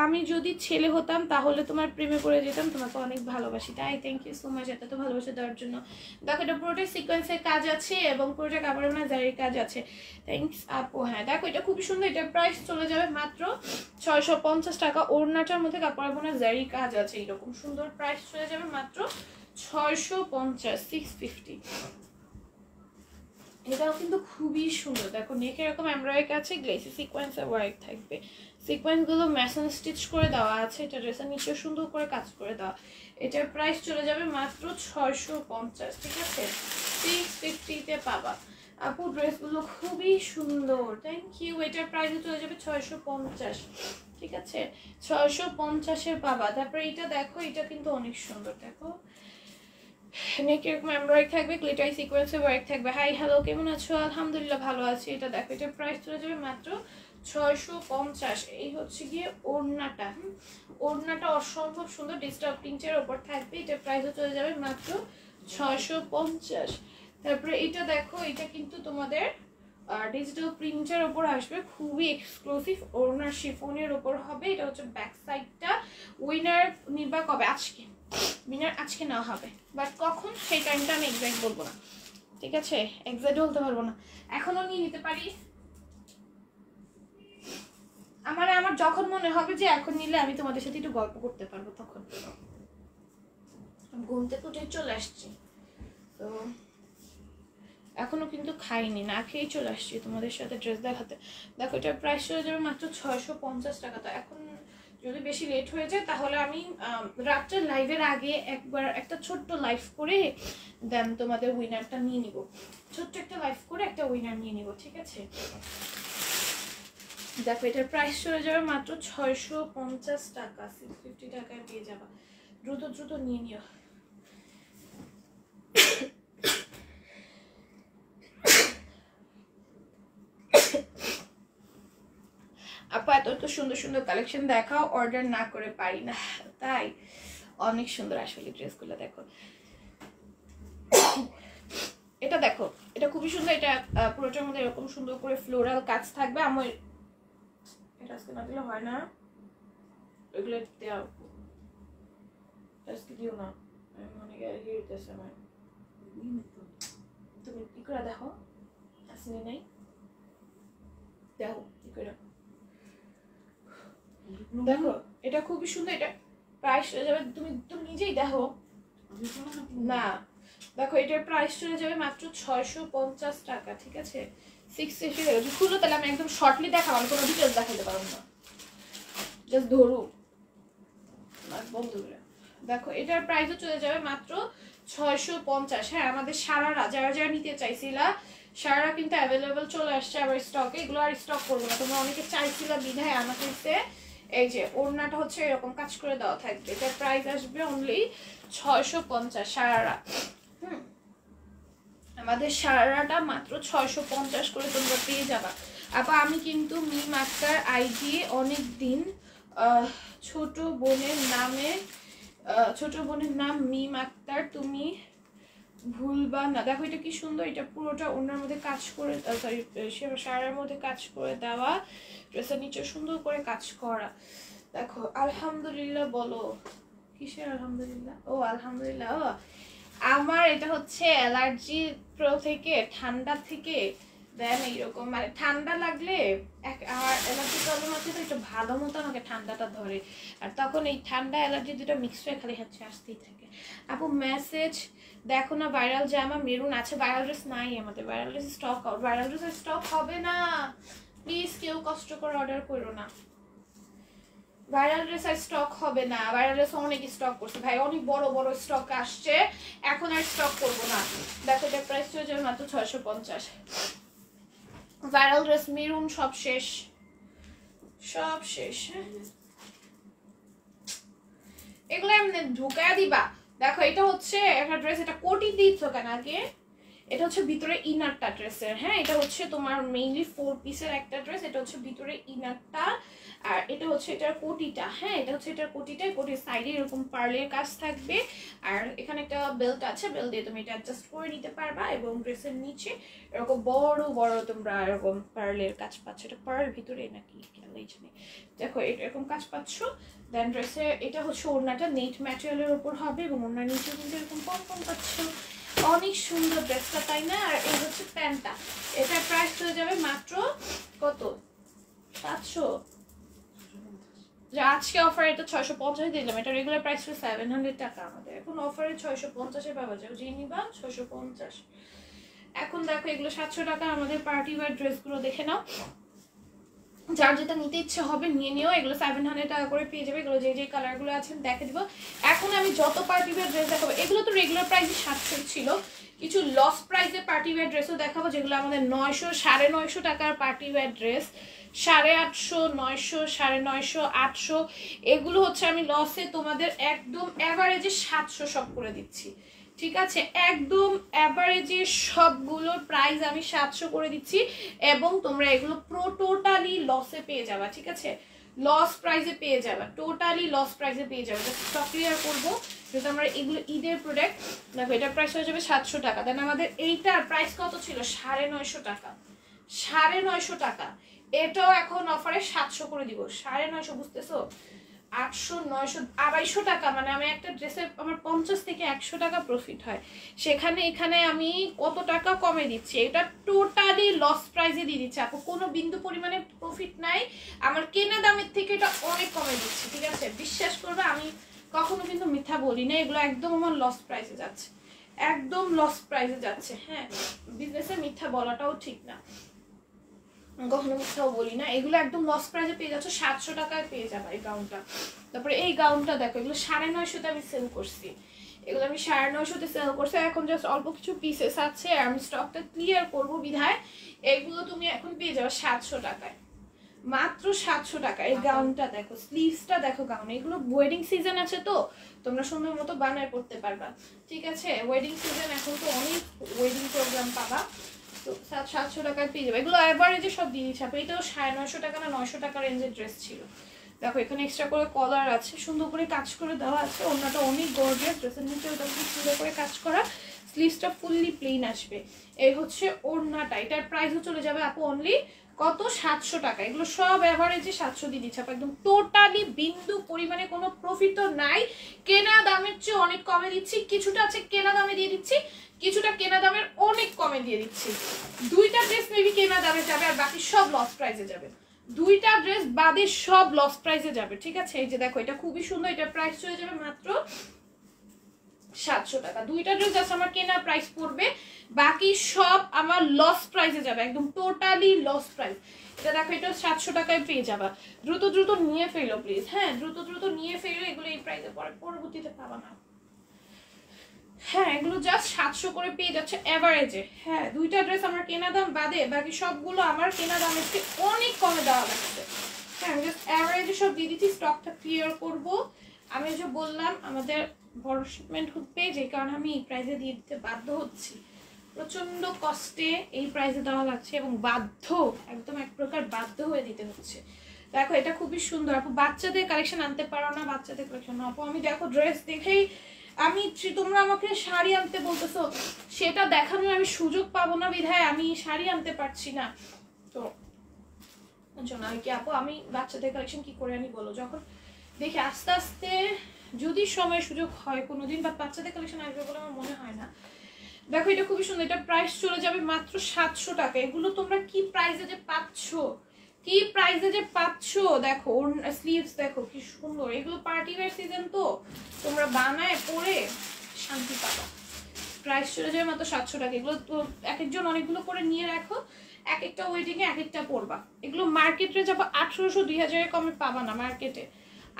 আমি যদি ছেলে হতাম তাহলে তোমার প্রেমে পড়ে যেতাম, তোমাকে অনেক ভালোবাসি, তাই থ্যাংক ইউ সো মাচ এত ভালোবাসা দেওয়ার জন্য। দেখো এটা পুরোটাই সিকোয়েন্সের কাজ আছে এবং পুরোটা কাপড়ের না জারির কাজ আছে, থ্যাংকস আপু। হ্যাঁ দেখো এটা খুবই সুন্দর, এটার প্রাইস চলে যাবে মাত্র 650 টাকা। ওড়নাটার মধ্যে কাপড়ের বোনা জারির কাজ আছে, এরকম সুন্দর, প্রাইস চলে যাবে মাত্র 650, 650। এটাও কিন্তু খুবই সুন্দর, দেখো নেক এরকম এমব্রয়েড আছে, গ্লেসি সিকোয়েন্সের ওয়ার্ক থাকবে, সিকোয়েন্সগুলো মেশিন স্টিচ করে দেওয়া আছে, এটা ড্রেসের নিচে সুন্দর করে কাজ করে দেওয়া। এটার প্রাইস চলে যাবে মাত্র 650, ঠিক আছে, 650-তে পাবা আপু। ড্রেসগুলো খুবই সুন্দর, থ্যাংক ইউ। এটার প্রাইসে চলে যাবে 650, ঠিক আছে, 650-এ পাবা। তারপরে এটা দেখো, এটা কিন্তু অনেক সুন্দর, দেখো নেক এরকম এমব্রয়েড থাকবে, গ্লিটারি সিকোয়েন্সের ওয়ার্ক থাকবে। হাই হ্যালো, কেমন আছো? আলহামদুলিল্লাহ ভালো আছি। এটা দেখো, এটার প্রাইস চলে যাবে মাত্র 650। এই হচ্ছে গিয়ে ওড়নাটা, ওড়নাটা অসম্ভব সুন্দর, ডিজিটাল প্রিন্টের ওপর থাকবে, এটার প্রাইসও চলে যাবে মাত্র 650। তারপরে এটা দেখো, এটা কিন্তু তোমাদের ডিজিটাল প্রিন্টের ওপর আসবে, খুবই এক্সক্লুসিভ, ওড়নার শিফনের ওপর হবে। এটা হচ্ছে ব্যাক সাইডটা। উইনার নিবা কবে? আজকে উইনার আজকে নেওয়া হবে, বাট কখন সেই টাইমটা আমি এক্সাক্ট বলবো না, ঠিক আছে, এক্সাক্ট বলতে পারবো না, এখনো নিয়ে নিতে পারি। আমার যখন মনে হবে যে এখন নিলে আমি তোমাদের সাথে একটু গল্প করতে পারবো, তখন। ঘুম থেকে উঠে চলে আসছি, তো এখনো কিন্তু খাইনি, না খেয়েই চলে আসছি তোমাদের সাথে ড্রেস দেখাতে। দেখো এটার প্রাইস চলে যাবে মাত্র 650 টাকা। তো এখন যদি বেশি লেট হয়ে যায় তাহলে আমি রাত্রের লাইভের আগে একবার একটা ছোট্ট লাইভ করে দেন তোমাদের উইনারটা নিয়ে নিব, ছোট্ট একটা লাইভ করে একটা উইনার নিয়ে নিব, ঠিক আছে। দেখো এটার প্রাইস চলে যাবে মাত্র 650 টাকা, 650 টাকায় পেয়ে যাবা। দ্রুত দ্রুত নিয়ে নিও। আপা এত তো সুন্দর সুন্দর কালেকশন দেখাও, অর্ডার না করে পারি না, তাই অনেক সুন্দর আসলে ড্রেসগুলো। দেখো এটা দেখো, এটা খুবই সুন্দর। এটা পুরোটার মধ্যে এরকম সুন্দর করে ফ্লোরাল কাজ থাকবে। আমার এটা আজকে না দিলে হয় না, এগুলো দেওয়া আজকে দিও না, আমি অনেক হিরতেছে আমার। তুমি কি করে দেখো আসলে নাই, দেখো কি করে, দেখো এটা খুবই সুন্দর। এটা প্রাইস চলে যাবে, তুমি তুমি নিজেই দেখো না, দেখো এটার প্রাইস চলে যাবে মাত্র 650 টাকা, ঠিক আছে। 660 খুলো, তাহলে আমি একদম শর্টলি দেখাবো, আমি কোনো ডিটেলস দেখাতে পারবো না, জাস্ট ধরো বন্ধুরা। দেখো এটার প্রাইসও চলে যাবে মাত্র 650। হ্যাঁ, আমাদের সারারা যারা যারা নিতে চাইছিলা, সারারা কিন্তু অ্যাভেলেবল চলে আসছে আবার স্টকে। এগুলো আর স্টক করবো না, তোমরা অনেকে চাইছিলা বিধায় আমাকে দিতে। এই যে ওড়নাটা হচ্ছে এরকম কাজ করে দেওয়া থাকবে, এটার প্রাইস আসবে অনলি 650 সারারা। আমাদের সারাটা মাত্র 650 করে তোমরা পেয়ে যাবা। আপা আমি কিন্তু মিম আক্তার আইডি অনেক দিন ছোট বোনের নামে, ছোট বোনের নাম মিম আক্তার, তুমি ভুলবা না। দেখো এটা কি সুন্দর, এটা পুরোটা ওনার মধ্যে কাজ করে, সরি সারার মধ্যে কাজ করে দেওয়া, ড্রেসের নিচে সুন্দর করে কাজ করা। দেখো আলহামদুলিল্লাহ বলো, কিসের আলহামদুলিল্লাহ? ও আলহামদুলিল্লাহ, ও আমার এটা হচ্ছে অ্যালার্জি থেকে, ঠান্ডা থেকে দেন এইরকম, মানে ঠান্ডা লাগলে আমার অ্যালার্জি প্রবলেম আছে, তো একটু ভালো মতো আমাকে ঠান্ডাটা ধরে, আর তখন এই ঠান্ডা অ্যালার্জি দুটো মিক্স হয়ে খালি হচ্ছে আসতেই থাকে। আপু মেসেজ দেখো না, ভাইরাল জামা মেরুন আছে, ভাইরাল ড্রেস নাই আমাদের, viral dress stock out, viral dress stock হবে না, প্লিজ কেউ কষ্ট করে অর্ডার করো না, ভাইরাল ড্রেস আর স্টক হবে না। ভাইরাল ড্রেস অনেক স্টক করছে ভাই, অনেক বড় বড় স্টক আসছে, এখন আর স্টক করবো না। দেখো এটার প্রাইস চলে যাবে মাত্র 650। ভাইরাল ড্রেস মেরুন সব শেষ, সব শেষ। এগুলো এমনি ঢুকায়া দিবা। দেখো এটা হচ্ছে একটা ড্রেস, এটা কোটি দিচ্ছ কেন আগে, এটা হচ্ছে ভিতরে ইনারটা ড্রেসের। হ্যাঁ, এটা হচ্ছে তোমার মেইনলি 4 পিসের একটা ড্রেস, এটা হচ্ছে ভিতরে ইনারটা, আর এটা হচ্ছে এটার কোটিটা। হ্যাঁ, এটা হচ্ছে এটার কোটিটা, কোটির সাইডে এরকম পার্লের কাজ থাকবে, আর এখানে একটা বেল্ট আছে, বেল্ট দিয়ে তুমি এটা অ্যাডজাস্ট করে নিতে পারবা, এবং ড্রেসের নিচে এরকম বড় বড় তোমরা এরকম পার্লের কাজ পাচ্ছ। এটা পার্ল ভিতরে নাকি খেয়ালই জানি। দেখো এটা এরকম কাজ পাচ্ছ। দেন ড্রেসে এটা হচ্ছে ওড়নাটা নেট ম্যাটেরিয়ালের উপর হবে, এবং ওড়নার নিচে কিন্তু এরকম পম পাচ্ছ। অনেক সুন্দর ড্রেসটা, তাই না? আর এই হচ্ছে প্যান্টটা, এটার প্রাইস চলে যাবে মাত্র কত, 700। আজকে অফারে এটা 650 দিলাম, এটা রেগুলার প্রাইস ছিল 700 টাকা, আমাদের এখন অফারে 650-এ পাওয়া যায়, যে নিবা 650। এখন দেখো এগুলো 700 টাকা। আমাদের পার্টি ওয়্যার ড্রেসগুলো দেখে নাও, যার যেটা নিতে ইচ্ছে হবে নিয়ে নিও, এগুলো 700 টাকা করে পেয়ে যাবে। এগুলো যে যে কালারগুলো আছেন দেখে দিব। এখন আমি যত পার্টি ওয়্যার ড্রেস দেখাবো, এগুলো তো রেগুলার প্রাইসে 700 ছিল, কিছু লস প্রাইসে পার্টি ওয়্যার ড্রেসও দেখাবো, যেগুলো আমাদের 900, 950 টাকার পার্টি ওয়্যার ড্রেস, 850, 900, 950, 800, এগুলো হচ্ছে আমি লসে তোমাদের একদম অ্যাভারেজে 700 সব করে দিচ্ছি, ঠিক আছে? একদম অ্যাভারেজে সবগুলোর প্রাইস আমি 700 করে দিচ্ছি, এবং তোমরা এগুলো টোটালি লসে পেয়ে যাবা, ঠিক আছে? লস প্রাইসে পেয়ে যাবা, টোটালি লস প্রাইসে পেয়ে যাবে। স্টক ক্লিয়ার করবো, যেহেতু আমরা এগুলো ঈদের প্রোডাক্ট। দেখো এটার প্রাইস হয়ে যাবে 700 টাকা। দেন আমাদের এইটার প্রাইস কত ছিল, 950 টাকা, 950 টাকা। এটাও এখন অফারে 700 করে দিব, 950, বুঝতেছো? 800, 900, 250 টাকা, মানে আমি একটা ড্রেসে আমার 50 থেকে 100 টাকা প্রফিট হয়, সেখানে এখানে আমি কত টাকা কমে দিচ্ছি, এটা টোটালি লস প্রাইসে দিয়ে দিচ্ছি আপু, কোনো বিন্দু পরিমাণে প্রফিট নাই, আমার কেনা দামের থেকে এটা অনেক কমে দিচ্ছি, ঠিক আছে? বিশ্বাস করবে আমি কখনো কিন্তু মিথ্যা বলি না, এগুলো একদম আমার লস প্রাইসে যাচ্ছে, একদম লস প্রাইসে যাচ্ছে। হ্যাঁ, বিজনেসে মিথ্যা বলাটাও ঠিক না, কখনো মিথ্যাও বলি না, এগুলো একদম লস প্রাইসে পেয়ে যাচ্ছে, 700 টাকায় পেয়ে যাবে এই গাউনটা। তারপরে এই গাউনটা দেখো, এগুলো 950 আমি সেল করছি, এগুলো আমি 950 সেল করছি, এখন জাস্ট অল্প কিছু পিসেস আছে, আর আমি স্টকটা ক্লিয়ার করবো বিধায় এগুলো তুমি এখন পেয়ে যাবে 700 টাকায়। মাত্র 700 টাকা। এই গাউনটা দেখো, স্লিভসটা দেখো, গাউন এগুলো ওয়েডিং সিজন আছে তো তোমরা সুন্দর মতো বানায় পড়তে পারবা, ঠিক আছে? ওয়েডিং সিজন, এখন তো অনেক ওয়েডিং প্রোগ্রাম পাবা, তো 700 টাকায় পেয়ে যাবে। এগুলো এভারেজে সব দিয়ে দিচ্ছে। এটাও 950 টাকা না 900 টাকা রেঞ্জের ড্রেস ছিল। দেখো এখানে এক্সট্রা করে কলার আছে, সুন্দর করে কাজ করে দেওয়া আছে, ওড়নাটা অনেক গর্জিয়াস, ড্রেসের নিচে ওটা সুন্দর করে কাজ করা, স্লিভসটা ফুললি প্লেন আসবে। এই হচ্ছে ওড়নাটা, এটার প্রাইসও চলে যাবে আপু অনলি কত? 700 টাকা। এগুলো সব এভারেজে 700 দিয়ে দিচ্ছে, একদম টোটালি বিন্দু পরিমাণে কোনো প্রফিট তো নাই। কেনা দামের চেয়ে অনেক কমে দিচ্ছি, কিছুটা আছে কেনা দামে দিয়ে দিচ্ছি, কিছুটা কেনা দামের অনেক কমে দিয়ে দিচ্ছি। দুইটা ড্রেস মেবি কেনা দামে যাবে আর বাকি সব লস প্রাইসে যাবে, দুইটা ড্রেস বাদে সব লস প্রাইসে যাবে, ঠিক আছে? এই যে দেখো এটা খুবই সুন্দর, এটা প্রাইস চলে যাবে মাত্র 700 টাকা। দুইটা ড্রেস জাস্ট আমার কেনা প্রাইস পড়বে, বাকি সব আমার লস প্রাইসে যাবে, একদম টোটালি লস প্রাইস। এটা দেখো এটা 700 টাকায় পেয়ে যাবা। দ্রুত দ্রুত নিয়ে ফেলো প্লিজ, হ্যাঁ দ্রুত দ্রুত নিয়ে ফেলো, এগুলো এই প্রাইসে পরবর্তীতে পাবা না। হ্যাঁ এগুলো জাস্ট 700 করে পেয়ে যাচ্ছে এভারেজে। হ্যাঁ দুইটা ড্রেস আমার কেনা দাম বাদে বাকি সবগুলো আমার কেনা দামের চেয়ে অনেক কমে দেওয়া লাগছে। হ্যাঁ আমি জাস্ট এভারেজে সব দিয়ে দিচ্ছি, স্টকটা ক্লিয়ার করব। আমি যে বললাম আমাদের বড় শিপমেন্ট হচ্ছে, যে কারণে আমি এই প্রাইসে দিয়ে দিতে বাধ্য হচ্ছি, প্রচন্ড কষ্টে এই প্রাইসে দেওয়া লাগছে এবং বাধ্য, একদম এক প্রকার বাধ্য হয়ে দিতে হচ্ছে। দেখো এটা খুবই সুন্দর আপু, বাচ্চাদের কালেকশন আনতে পারো না? বাচ্চাদের কালেকশন আপু আমি দেখো ড্রেস দেখেই আমি, তোমরা আমাকে শাড়ি আনতে বলতেছো, সেটা দেখানোর আমি সুযোগ পাবো না বিধায় আমি শাড়ি আনতে পারছি না। তো আর কি আপু আমি বাচ্চাদের কালেকশন কি করে আনি বলো? যখন দেখি আস্তে আস্তে যদি সময় সুযোগ হয় কোনোদিন, বা বাচ্চাদের কালেকশন আসবে বলে আমার মনে হয় না। দেখো এটা খুবই সুন্দর, এটা প্রাইস চলে যাবে মাত্র 700 টাকা। এগুলো তোমরা কি প্রাইসে যে পাচ্ছ, কি প্রাইসে যে পাচ্ছ! দেখো ওর স্লিভস দেখো কি সুন্দর, এগুলো পার্টি ওয়্যার সিজন তো তোমরা বানায় পরে শান্তি পাবা। প্রাইস চলে যাবে মাত্র 700 টাকা। এগুলো তো এক একজন অনেকগুলো করে নিয়ে রাখো, এক একটা ওয়েডিং এ এক একটা পরবা। এগুলো মার্কেটে যাবো 1800 2000 কমে পাবা না, মার্কেটে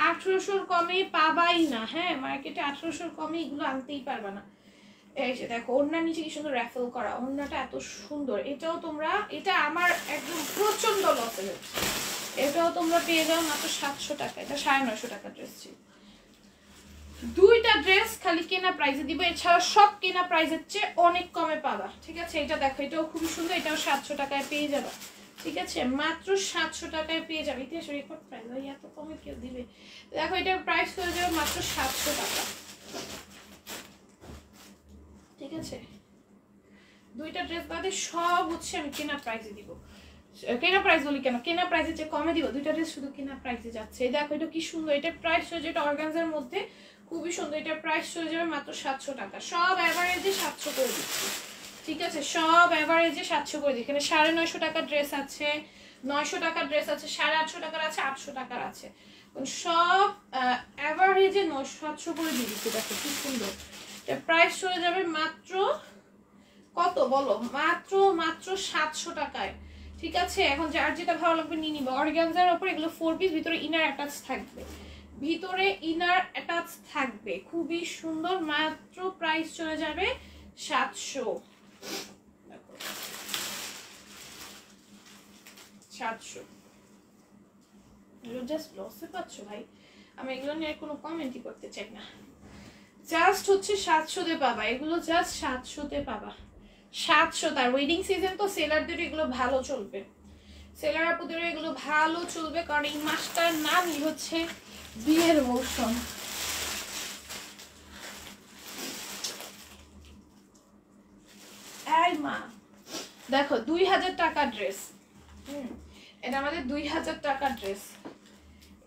1800 কমে পাবাই না। হ্যাঁ মার্কেটে 1800 কমে এগুলো আনতেই পারবা না। এই যে দেখো ওড়নার নিচে কি সুন্দর র্যাফেল করা, ওড়নাটা এত সুন্দর, এটাও তোমরা, এটা আমার একদম প্রচন্ড লসে হচ্ছে, এটাও তোমরা পেয়ে যাও মাত্র 700 টাকা। এটা 950 টাকা ড্রেস ছিল। দুইটা ড্রেস খালি কেনা প্রাইসে দিব, এছাড়া সব কেনা প্রাইসের চেয়ে অনেক কমে পাবা, ঠিক আছে? এটা দেখো এটাও খুবই সুন্দর, এটাও 700 টাকায় পেয়ে যাবা, ঠিক আছে? মাত্র 700 টাকায় পেয়ে যাবে। ইতিহাস রেকর্ড প্রাইস, ভাই এত কমে কেউ দিবে? দেখো এটার প্রাইস হয়ে যাবে মাত্র 700 টাকা, ঠিক আছে? দুইটা ড্রেস বাদে সব হচ্ছে আমি কেনা প্রাইসে দিব। কেনা প্রাইস বলি কেন, কেনা প্রাইসের চেয়ে কমে দিব। দুইটা ড্রেস শুধু কেনা প্রাইসে যাচ্ছে। এই দেখো এটা কি সুন্দর, এটার প্রাইস চলে যাবে, এটা অর্গানজার মধ্যে খুবই সুন্দর, এটার প্রাইস চলে যাবে মাত্র 700 টাকা। সব এভারেজে 700 করে দিচ্ছি, ঠিক আছে? সব এভারেজে 700 করে দিচ্ছি। এখানে 950 টাকার ড্রেস আছে, 900 টাকার ড্রেস আছে, 850 টাকার আছে, 800 টাকার আছে, সব এভারেজে 700 করে দিয়ে দিচ্ছি। দেখো কি সুন্দর, এটার প্রাইস চলে যাবে মাত্র কত বলো? মাত্র 700 টাকায়, ঠিক আছে? এখন যার যেটা ভালো লাগবে নিয়ে নিবে। অর্গানজার উপর এগুলো 4 পিস, ভিতরে ইনার অ্যাটাচ থাকবে, ভিতরে ইনার অ্যাটাচ থাকবে, খুবই সুন্দর। মাত্র প্রাইস চলে যাবে 700। এগুলো জাস্ট লসে পাচ্ছ ভাই, আমি এগুলো নিয়ে কোনো কমেন্টই করতে চাই না। জাস্ট হচ্ছে 700-তে পাবা, এগুলো জাস্ট 700-তে পাবা। 700, তার ওয়েডিং সিজন তো সেলারদের এগুলো ভালো চলবে, সেলার আপুদের এগুলো ভালো চলবে, কারণ এই মাসটার নামই হচ্ছে বিয়ের মৌসুম। এই মা দেখো 2000 টাকার ড্রেস, এটা আমাদের 2000 টাকার ড্রেস,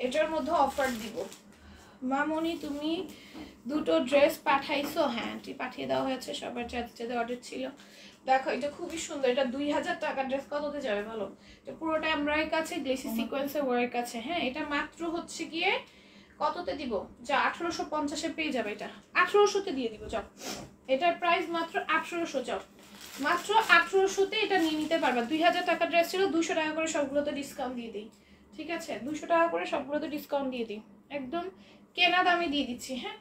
এটার মধ্যে অফার দিব। মামনি তুমি দুটো ড্রেস পাঠাইছো? হ্যাঁ আন্টি পাঠিয়ে দেওয়া হয়েছে, সবার যাদের অর্ডার ছিল। দেখো এটা খুবই সুন্দর, এটা 2000 টাকার ড্রেস কততে যাবে বলো? এটা পুরোটা আমরাই কাছে গ্লেসি সিকোয়েন্সের ওয়ার্ক আছে। হ্যাঁ এটা মাত্র হচ্ছে গিয়ে কততে দিব? যা 1850-এ পেয়ে যাবে, এটা 1800-তে দিয়ে দিব। যাও এটার প্রাইস মাত্র 1800, যাও মাত্র 1800-তে এটা নিয়ে নিতে পারবা। 2000 টাকার ড্রেস ছিল, 200 টাকা করে সবগুলোতে ডিসকাউন্ট দিয়ে দিই, ঠিক আছে? 200 টাকা করে সবগুলোতে ডিসকাউন্ট দিয়ে দিই, একদম কেনা দামে দিয়ে দিচ্ছি। হ্যাঁ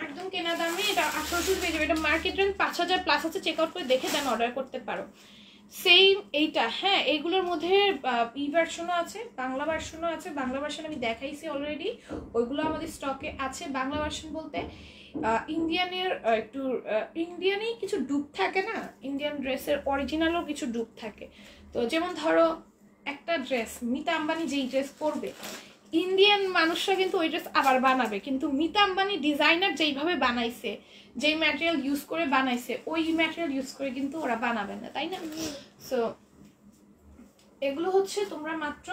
একদম কেনা দামে এটা 1800 পেয়ে যাবে। এটা মার্কেট রেঞ্জ 5000 প্লাস আছে, চেক আউট করে দেখে দেন অর্ডার করতে পারো। সেম এইটা, হ্যাঁ এইগুলোর মধ্যে ই ভার্সনও আছে, বাংলা ভার্সনও আছে। বাংলা ভার্সন আমি দেখাইছি অলরেডি, ওইগুলো আমাদের স্টকে আছে। বাংলা ভার্সন বলতে ইন্ডিয়ানের একটু ইন্ডিয়ানেই কিছু ডুব থাকে না, ইন্ডিয়ান ড্রেসের অরিজিনালও কিছু ডুব থাকে। তো যেমন ধরো একটা ড্রেস মিতা আম্বানি যেই ড্রেস পরবে, ইন্ডিয়ান মানুষরা কিন্তু ওই ড্রেস আবার বানাবে, কিন্তু মিতা আম্বানি ডিজাইনার যেইভাবে বানাইছে, যেই ম্যাটেরিয়াল ইউজ করে বানাইছে, ওই ম্যাটেরিয়াল ইউজ করে কিন্তু ওরা বানাবে না, তাই না? সো এগুলো হচ্ছে তোমরা মাত্র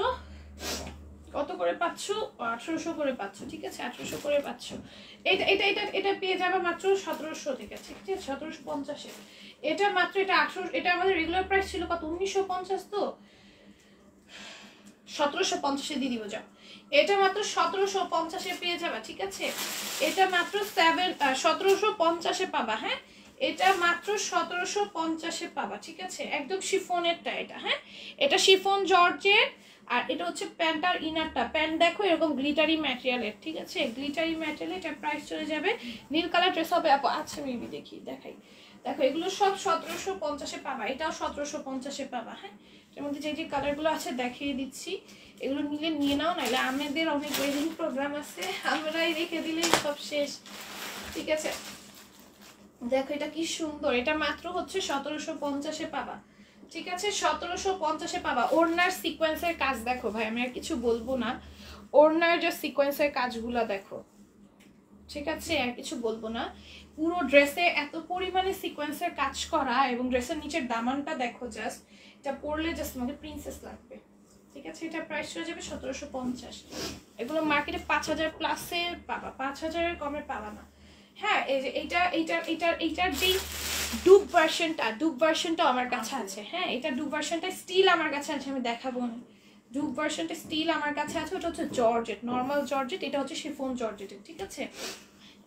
কত করে পাচ্ছ? 1800 করে পাচ্ছ, ঠিক আছে? 1800 করে পাচ্ছ। এটা এটা এটা এটা পেয়ে যাবে মাত্র 1700 থেকে, ঠিক আছে? 1750 এ এটা মাত্র, এটা 1800। এটা আমাদের রেগুলার প্রাইস ছিল কত? 1950। তো 1750 এ দিয়ে দিব, যাও। এটা মাত্র 1750 এ পেয়ে যাবে, ঠিক আছে? এটা মাত্র 1750 এ পাবা, হ্যাঁ? এটা মাত্র 1750 এ পাবা, ঠিক আছে? একদম শিফনের এটা, হ্যাঁ? এটা শিফন জর্জেট, আর এটা হচ্ছে প্যান্ট আর ইনারটা। প্যান্ট দেখো এরকম গ্লিটারি ম্যাটেরিয়ালের, ঠিক আছে? Glittery material. এটা প্রাইস চলে যাবে, নীল কালার ড্রেস হবে আপু। আচ্ছা মেবি দেখাই। দেখো এগুলো সব 1750 এ পাবা, এটাও 1750 এ পাবা, হ্যাঁ? এর মধ্যে যে যে কালারগুলো আছে দেখিয়ে দিচ্ছি, এগুলো নিলে নিয়ে নাও, নাহলে আমাদের অনেক ওয়েডিং প্রোগ্রাম আছে, আমরাই রেখে দিলেই সব শেষ, ঠিক আছে? দেখো এটা কি সুন্দর, এটা মাত্র হচ্ছে 1750 এ পাবা, ঠিক আছে? 1750 এ পাবা। ওড়নার সিকোয়েন্সের কাজ দেখো ভাই, আমি আর কিছু বলবো না, ওড়নার যে সিকোয়েন্সের কাজগুলো দেখো, ঠিক আছে? আর কিছু বলবো না। পুরো ড্রেসে এত পরিমাণে সিকোয়েন্সের কাজ করা, এবং ড্রেসের নিচের দামানটা দেখো, জাস্ট এটা পরলে জাস্ট তোমাকে প্রিন্সেস লাগবে, ঠিক আছে? এটা প্রাইস হয়ে যাবে 1750। এগুলো মার্কেটে 5000 প্লাসে পাবা, 5000 এর কমে পাবা না, হ্যাঁ? এই যে এইটার যেই ডুব ভার্সনটা আমার কাছে আছে, হ্যাঁ? এটা ডুব ভার্সনটা স্টিল আমার কাছে আছে, আমি দেখাবো না। ডুব ভার্সনটা স্টিল আমার কাছে আছে, ওটা হচ্ছে জর্জেট, নর্মাল জর্জেট, এটা হচ্ছে শিফন জর্জেটের, ঠিক আছে?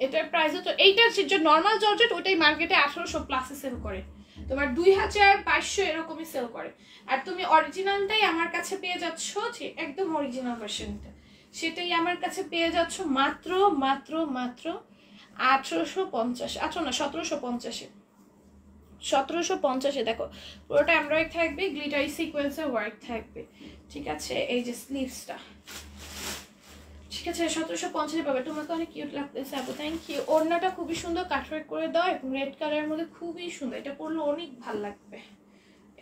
এটার প্রাইস হচ্ছে, এইটা যে নর্মাল জর্জেট ওইটাই মার্কেটে 1800 প্লাসে সেল করে, তোমার 2200 এরকমই সেল করে। আর তুমি অরিজিনালটাই আমার কাছে পেয়ে যাচ্ছ, একদম অরিজিনাল ভার্সনটা, সেটাই আমার কাছে পেয়ে যাচ্ছ মাত্র মাত্র মাত্র 1850। আচ্ছা না, 1750-এ। 1750-এ দেখো পুরোটা এমব্রয়ডারি থাকবে, গ্লিটারি সিকোয়েন্সের ওয়ার্ক থাকবে, ঠিক আছে? এই যে স্লিভসটা, ঠিক আছে? 1750 পাবে। তোমাকে অনেক কিউট লাগতেছে আপু, থ্যাংক ইউ। ওড়নাটা খুবই সুন্দর, কাটওয়ার্ক করে দাও, এবং রেড কালারের মধ্যে খুবই সুন্দর, এটা পরলে অনেক ভালো লাগবে।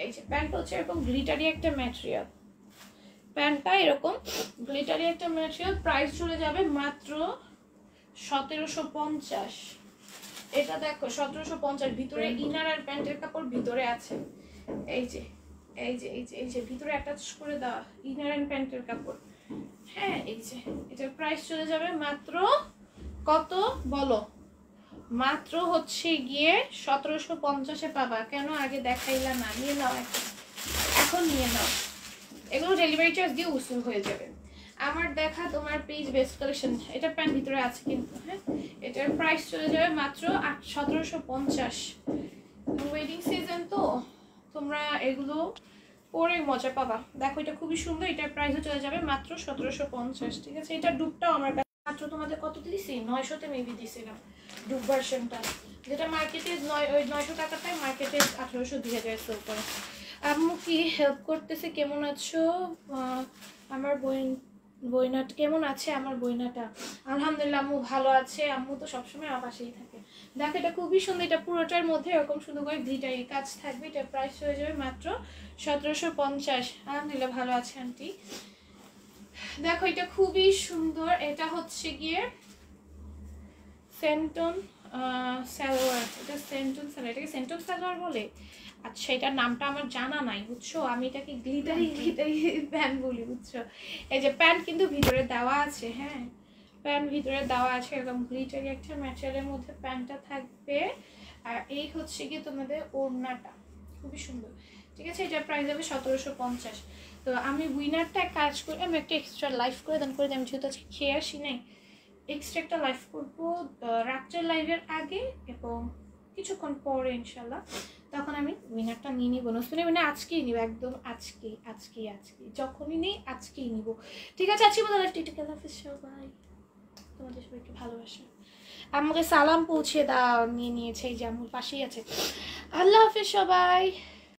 এই যে প্যান্টটা হচ্ছে এরকম গ্লিটারি একটা ম্যাটেরিয়াল, প্যান্টটা এরকম গ্লিটারি একটা ম্যাটেরিয়াল। প্রাইস চলে যাবে মাত্র 1750। এটা দেখো 1750, ভিতরে ইনার আর প্যান্টের কাপড় ভিতরে আছে, এই যে ভিতরে অ্যাটাচ করে দেওয়া ইনার এন্ড প্যান্টের কাপড়, হ্যাঁ? এই যে এটার প্রাইস চলে যাবে মাত্র কত বলো? মাত্র হচ্ছে গিয়ে 1750-এ পাবা। কেন আগে দেখাইলা না? নিয়ে নাও, এখন নিয়ে নাও। এগুলো ডেলিভারি চার্জ দিয়ে উসুল হয়ে যাবে। আমার দেখা তোমার পেজ বেস্ট কালেকশন, এটা প্যান্ট ভিতরে আছে কিন্তু, হ্যাঁ? এটার প্রাইস চলে যাবে মাত্র 1750। ওয়েডিং সিজন তো, তোমরা এগুলো পরে মজা পাবা। দেখো এটা খুবই সুন্দর, এটার প্রাইসও চলে যাবে মাত্র 1750, ঠিক আছে? এটা ডুবটাও আমার কাছে মাত্র তোমাদের কত দিয়েছি? 900-তে মেবি দিয়েছিলাম ডুব ভার্সনটা, যেটা মার্কেটে 900 টাকাটাই মার্কেটে 1800 2000 সেল করে। আম্মু কি হেল্প করতেছে? কেমন আছো? আমার বইনাট কেমন আছে? আমার বইনাটা আলহামদুলিল্লাহ আম্মু ভালো আছে। আম্মু তো সবসময় আমার পাশেই থাকে। দেখো এটা খুবই সুন্দর, এটা পুরোটার মধ্যে এরকম সুন্দর করে গ্লিটারি কাজ থাকবে। এটা প্রাইস হয়ে যাবে মাত্র 1750। আলহামদুলিল্লাহ ভালো আছে আন্টি। দেখো এটা খুবই সুন্দর, এটা হচ্ছে গিয়ে সেন্টন সালোয়ার, এটা সেন্টন সালোয়ার, এটাকে সেন্টন সালোয়ার বলে? আচ্ছা এটার নামটা আমার জানা নাই, বুঝছো? আমি এটাকে গ্লিটারি প্যান্ট বলি, বুঝছো? এই যে প্যান্ট কিন্তু ভিতরে দেওয়া আছে, হ্যাঁ? প্যান্ট ভিতরে দেওয়া আছে, এরকম গ্লিটারি একটা ম্যাটেরিয়ালের মধ্যে প্যান্টটা থাকবে। আর এই হচ্ছে কি তোমাদের ওড়নাটা, খুবই সুন্দর, ঠিক আছে? এটার প্রাইস হবে 1750। তো আমি উইনারটা কাজ করে আমি একটা এক্সট্রা লাইভ করে দান করে দিই, আমি যেহেতু আজকে খেয়ে আসি নাই, এক্সট্রা একটা লাইভ করবো রাত্রের লাইভের আগে এবং কিছুক্ষণ পরে ইনশাল্লাহ, তখন আমি উইনারটা নিয়ে নিবো। নসপিনে মানে আজকেই নিব, একদম আজকেই যখনই নেই আজকেই নিব, ঠিক আছে? আজকে বলো লাইফ টিকে সবাই, তোমাদের সবাইকে ভালোবাসা। আমাকে সালাম পৌঁছে দাও, নিয়ে নিয়েছে, এই যে আমার পাশেই আছে। আল্লাহ হাফেজ সবাই।